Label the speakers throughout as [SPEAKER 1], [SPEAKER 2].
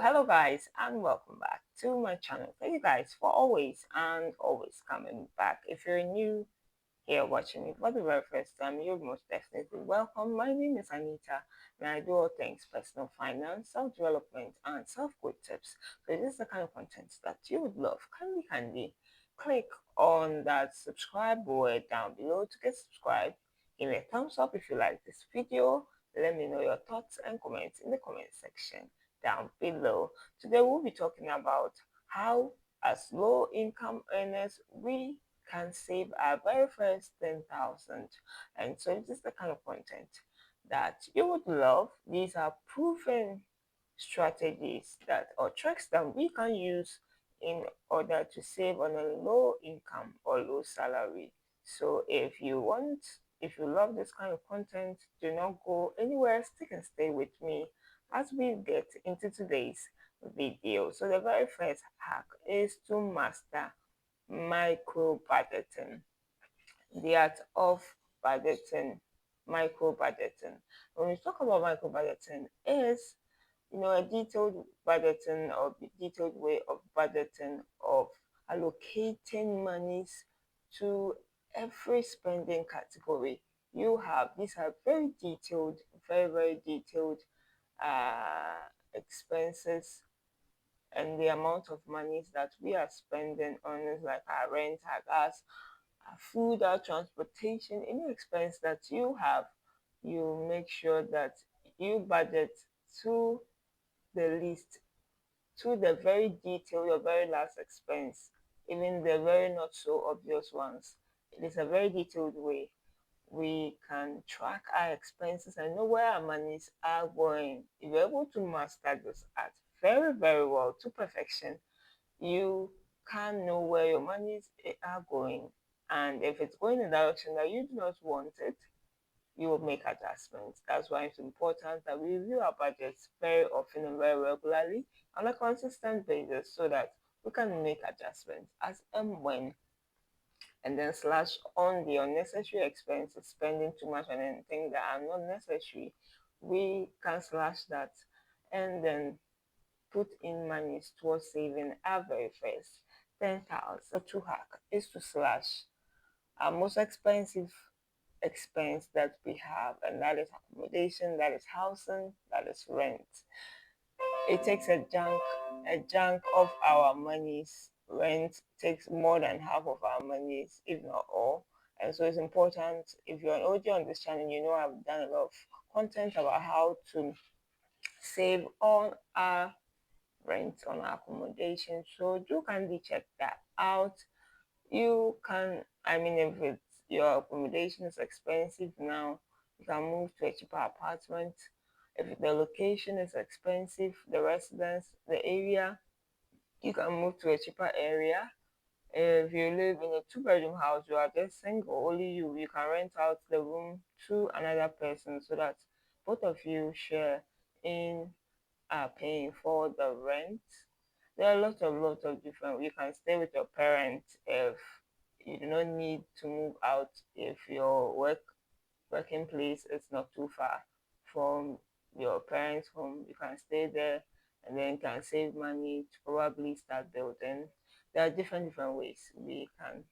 [SPEAKER 1] Hello guys and welcome back to my channel. Thank you guys for always coming back. If you're new here watching me for the very first time, you're most definitely welcome. My name is Anita and I do all things personal finance, self-development and self-growth tips. So this is the kind of content that you would love. Kindly click on that subscribe button down below to get subscribed. Give me a thumbs up if you like this video. Let me know your thoughts and comments in the comment section down below. Today we'll be talking about how, as low income earners, we can save our very first 10,000. And so this is the kind of content that you would love. These are proven strategies that or tricks that we can use in order to save on a low income or low salary. So if you love this kind of content, do not go anywhere, stick and stay with me as we get into today's video. So the very first hack is to master micro budgeting, the art of budgeting, micro budgeting. When we talk about micro budgeting, is a detailed budgeting or detailed way of budgeting, of allocating monies to every spending category you have. These are very detailed, very detailed expenses and the amount of monies that we are spending on is like our rent, our gas, our food, our transportation, any expense that you have, you make sure that you budget to the least, to the very detail, your very last expense, even the very not so obvious ones. It is a very detailed way we can track our expenses and know where our monies are going. If you're able to master this art very well to perfection, you can know where your monies are going. And if it's going in a direction that you do not want it, you will make adjustments. That's why it's important that we review our budgets very often and very regularly on a consistent basis so that we can make adjustments as and when, and then slash on the unnecessary expenses, spending too much on anything that are not necessary. We can slash that and then put in money towards saving our very first 10,000. So to hack is to slash our most expensive expense that we have, and that is accommodation, that is housing, that is rent. It takes a chunk of our monies. Rent takes more than half of our monies, if not all. And so it's important. If you're an OG on this channel, you know I've done a lot of content about how to save on our rent, on our accommodation. So do kindly check that out. You can, if your accommodation is expensive now, you can move to a cheaper apartment. If the location is expensive, the residence, the area, you can move to a cheaper area. If you live in a two-bedroom house, you are just single, only you can rent out the room to another person so that both of you share in paying for the rent. There are lots of different. You can stay with your parents if you do not need to move out. If your working place is not too far from your parents' home, you can stay there and then can save money to probably start building. There are different ways we can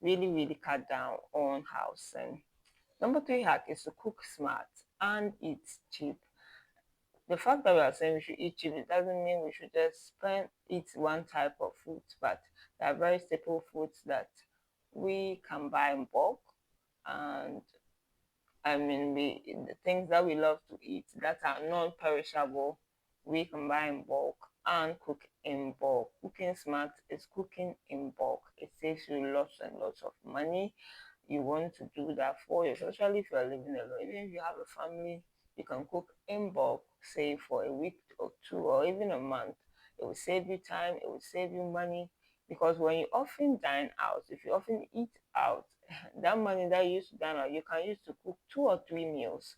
[SPEAKER 1] really cut down on housing. Number three hack is to cook smart and eat cheap. The fact that we are saying we should eat cheap, it doesn't mean we should just eat one type of food, but there are very staple foods that we can buy in bulk. And the things that we love to eat that are non-perishable, we can buy in bulk and cook in bulk. Cooking smart is cooking in bulk. It saves you lots and lots of money. You want to do that for you, especially if you are living alone. Even if you have a family, you can cook in bulk, say for a week or two or even a month. It will save you time, it will save you money, because when you often dine out, if you often eat out, that money that you used to dine out, you can use to cook 2 or 3 meals,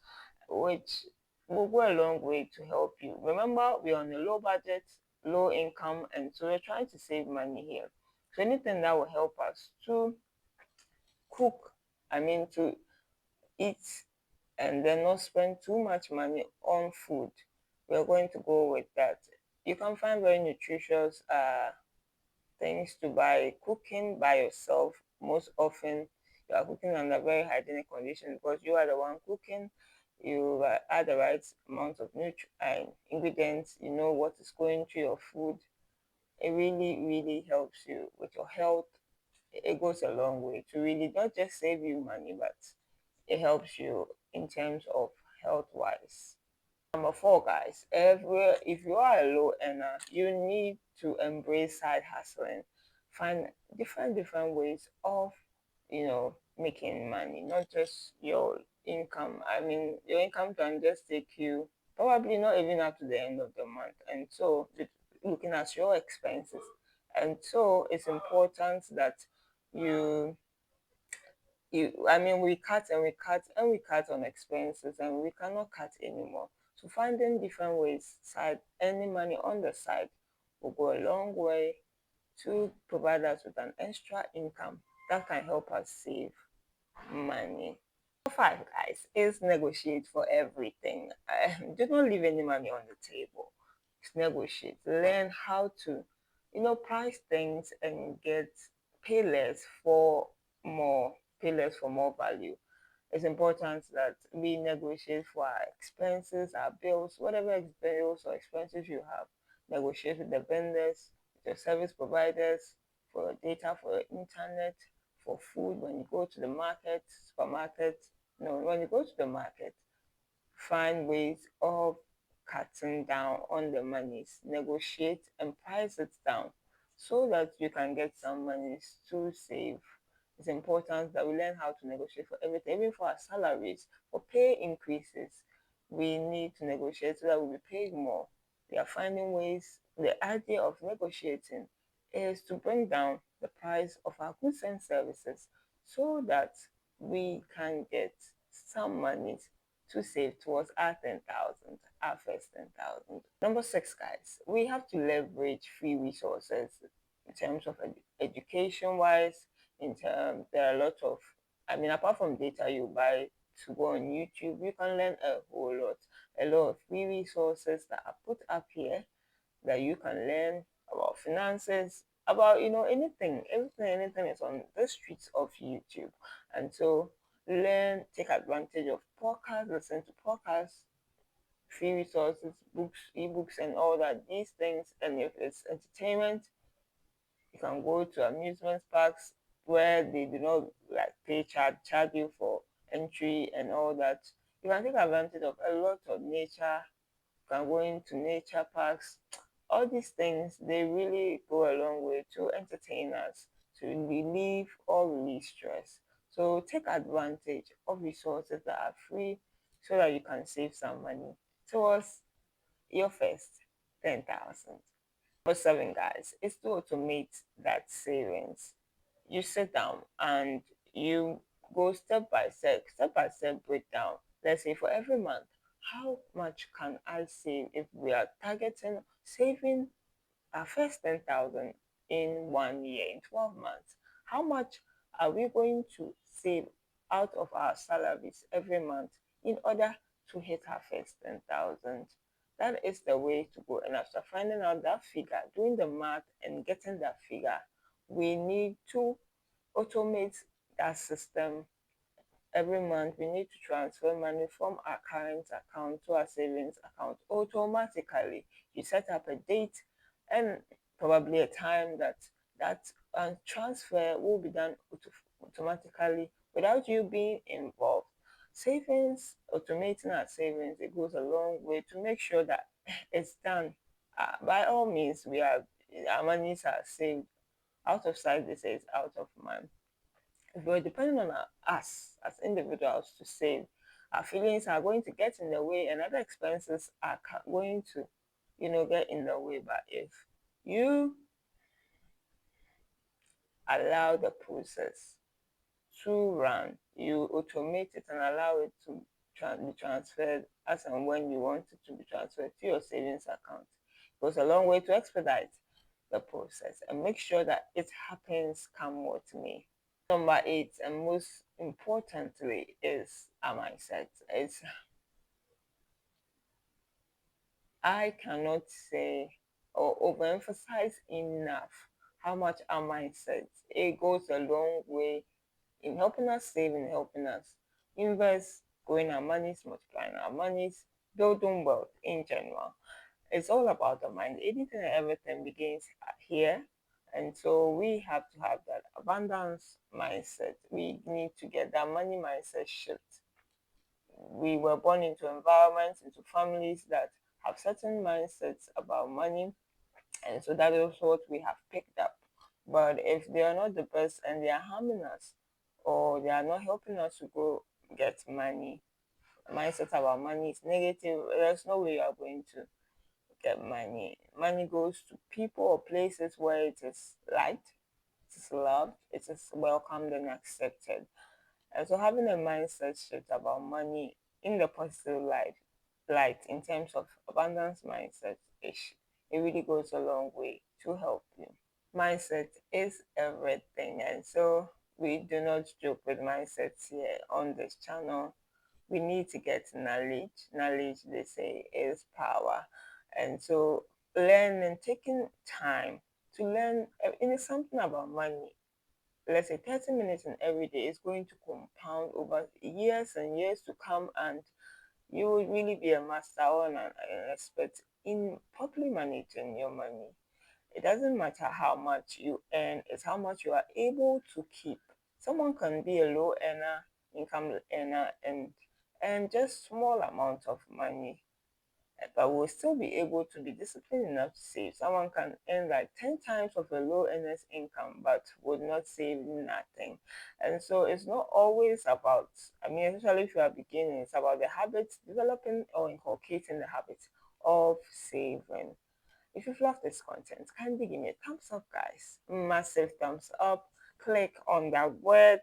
[SPEAKER 1] which will go a long way to help you. Remember, we're on a low budget, low income, and so we're trying to save money here. So anything that will help us to cook, to eat and then not spend too much money on food, we're going to go with that. You can find very nutritious things to buy. Cooking by yourself, most often you are cooking under very hygienic conditions because you are the one cooking. You add the right amount of ingredients. You know what is going through your food. It really, really helps you with your health. It goes a long way to really not just save you money, but it helps you in terms of health wise. Number four, guys, if you are a low earner, you need to embrace side hustling. Find different ways of, making money, not just your income. I mean, your income can just take you probably not even up to the end of the month. And so, looking at your expenses. And so, it's important that you I mean, we cut and we cut and we cut on expenses and we cannot cut anymore. So finding different ways, side earning money on the side will go a long way to provide us with an extra income that can help us save money. Number five, guys, is negotiate for everything. Do not leave any money on the table. Just negotiate. Learn how to, price things and pay less for more, pay less for more value. It's important that we negotiate for our expenses, our bills, whatever bills or expenses you have. Negotiate with the vendors, with your service providers, for your data, for your internet, for food when you go to the market, supermarket. No, when you go to the market, find ways of cutting down on the monies, negotiate and price it down so that you can get some monies to save. It's important that we learn how to negotiate for everything, even for our salaries, for pay increases. We need to negotiate so that we'll be paid more. We are finding ways. The idea of negotiating is to bring down the price of our goods and services so that we can get some money to save towards our 10,000, our first 10,000. Number six, guys, we have to leverage free resources in terms of education wise. There are a lot of, I mean, apart from data you buy to go on YouTube, you can learn a lot of free resources that are put up here that you can learn about finances, about anything is on the streets of YouTube. And so take advantage of podcasts, listen to podcasts, free resources, books, ebooks, and all that. These things, and if it's entertainment, you can go to amusement parks where they do not like charge you for entry and all that. You can take advantage of a lot of nature. You can go into nature parks. All these things, they really go a long way to entertain us, to relieve or release stress. So take advantage of resources that are free so that you can save some money towards your first 10,000. Number seven, guys, is to automate that savings. You sit down and you go step by step breakdown. Let's say for every month, how much can I save if we are targeting saving our first 10,000 in 1 year, in 12 months? How much are we going to save out of our salaries every month in order to hit our first 10,000? That is the way to go. And after finding out that figure, doing the math and getting that figure, we need to automate that system. Every month we need to transfer money from our current account to our savings account automatically. You set up a date and probably a time that transfer will be done automatically without you being involved. Savings, automating our savings, it goes a long way to make sure that it's done. By all means, our monies are saved. Out of sight, they say it's out of mind. If we're depending on us as individuals to save, our feelings are going to get in the way and other expenses are going to, get in the way. But if you allow the process to run, you automate it and allow it to be transferred as and when you want it to be transferred to your savings account. It goes a long way to expedite the process and make sure that it happens come what may. Number eight, and most importantly, is our mindset. I cannot say or overemphasize enough how much our mindset, it goes a long way in helping us save, in helping us invest, growing our monies, multiplying our monies, building wealth in general. It's all about the mind. Anything and everything begins here. And so we have to have that abundance mindset. We need to get that money mindset shift. We were born into environments, into families that have certain mindsets about money, and so that is what we have picked up. But if they are not the best and they are harming us, or they are not helping us to go get money, mindset about money is negative, there's no way you are going to get money. Money goes to people or places where it is liked, it is loved, it is welcomed and accepted. And so having a mindset shift about money in the positive light in terms of abundance mindset, it really goes a long way to help you. Mindset is everything, and so we do not joke with mindsets here on this channel. We need to get knowledge. Knowledge, they say, is power. And so learning, taking time to learn something about money, let's say 30 minutes in every day, is going to compound over years and years to come, and you will really be a master or an expert in properly managing your money. It doesn't matter how much you earn, it's how much you are able to keep. Someone can be a low earner, income earner, and earn just small amount of money, but will still be able to be disciplined enough to save. Someone can earn like 10 times of a low earner's income, but would not save nothing. And so it's not always about, I mean, especially if you are beginning, it's about the habits, developing or inculcating the habits of saving. If you've loved this content, kindly give me a thumbs up, guys. Massive thumbs up. Click on that word,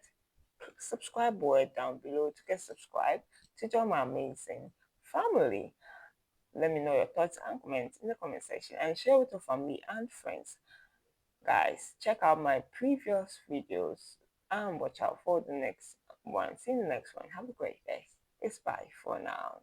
[SPEAKER 1] subscribe word down below to get subscribed to join my amazing family. Let me know your thoughts and comments in the comment section and share with your family and friends. Guys, check out my previous videos and watch out for the next one. See you in the next one. Have a great day. It's bye for now.